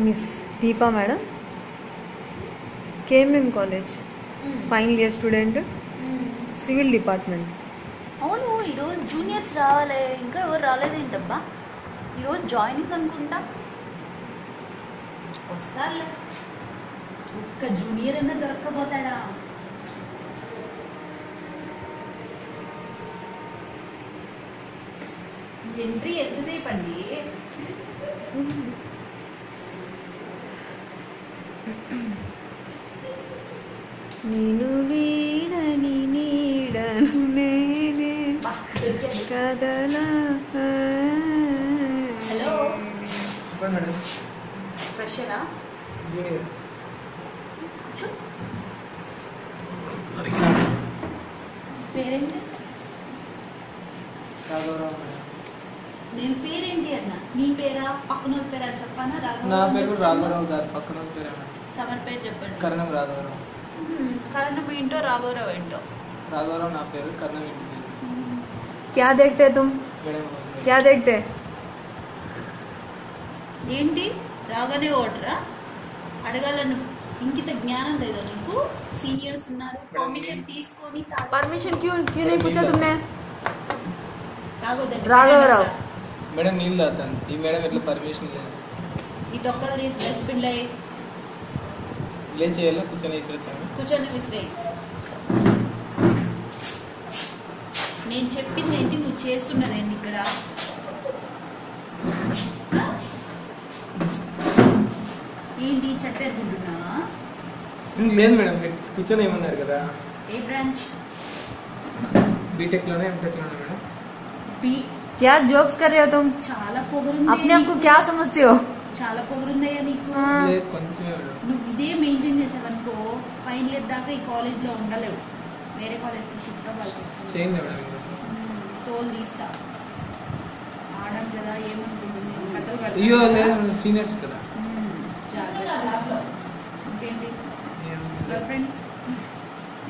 Miss Deepa madam, KMM college final year student, civil department. అవును, ఈరోజు juniors రావాలి, ఇంకా ఎవరు రాలేదేంటబ్బా? ఈరోజు జాయినింగ్ అనుకుంటా. వస్తారులే, ఒక్క జూనియర్ అన్న దొరక్కపోతాడా? ఎంట్రీ ఎంతసేపు అండి? నేను వీడని నీడను నేనే కదలా. హలో ఫ్రెషరా? పేరేంటి? నేను పేరేంటి అన్న? నీ పేరా పక్కన పేరా చెప్పానా? నా పేరు రాఘవరావు గారు. పక్కన పేరు తమరి పేరు చెప్పండి. కరణం రాఘవరావు. కరణం ఏంటో రాఘవరావు ఏంటో? రాఘవరావు నా పేరు, కరణం ఏంటి పేరు. क्या देखते तुम? क्या देखते? ఏంటి రాగానే ఓటరా? అడగాలని ఇంకిత జ్ఞానం లేదా నీకు? సీనియర్స్ ఉన్నారు, పర్మిషన్ తీసుకొని. परमिशन क्यों क्यों नहीं पूछा तुमने? తాగొద్దండి రాఘవరావు. మేడం నీళ్ళు తాగుతాను. ఈ మేడం ఎట్లా పర్మిషన్ లేదు? ఈ తొక్కలు తీసి డస్ట్బిన్ లో లే చేయాలి, కూర్చొని విసిరేస్తాను. కూర్చొని విసిరేయి. నేను చెప్పింది ఏంటి, నువ్వు చేస్తున్నది ఏంటి ఇక్కడ? ఏంటి చెత్తేరుకుంటున్నా? లేదు మేడం, కూర్చొని ఏమన్నారు కదా. ఏ బ్రాంచ్? బీటెక్ లోనే ఎంటెక్ లోనే మేడం. బి. क्या जोक्स कर रहे हो तुम? చాలా పొగరుంది. अपने आप को क्या समझते हो? చాలా పొగరుందయ్యా నీకు. లేదు కొంచెమే మేడం. నువ్వు ఇదే మెయింటైన్ చేసావనుకో ఫైనల్ ఇయర్ దాకా ఈ కాలేజ్ లో ఉండలేవు, వేరే కాలేజ్ కి షిఫ్ట్ అవ్వాల్సి వస్తుంది. చేయండి మేడం. తోలు తీస్తా. ఆడం కదా ఏమనుకుంటుంది, కట్టలు అయ్యో కడతా. లేదు, సీనియర్స్ కదా. జాగ్రత్త. ఇంకేంటి గర్ల్ ఫ్రెండ్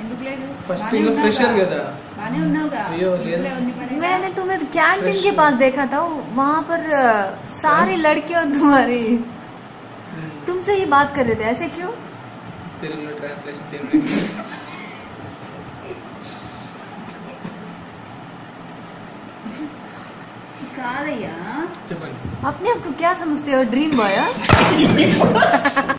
ఎందుకు లేదు? ఫస్ట్ బానే ఇంకా ఉన్నావుగా? ఫ్రెషర్ కదా. బానే ఉన్నావుగా? అయ్యో, లేదు. ఇంట్లో ఉంది పడేగా? मैंने तुम्हें कैंटीन के पास देखा था, वहाँ पर सारी लड़कियां तुम्हारी तुमसे ही बात कर रहे थे, ऐसे क्यों? తెలుగులో ట్రాన్స్లేషన్ చేయండి. కాదయ్యా, చెప్పండి. अपने आप को क्या समझते हो? Dream boy?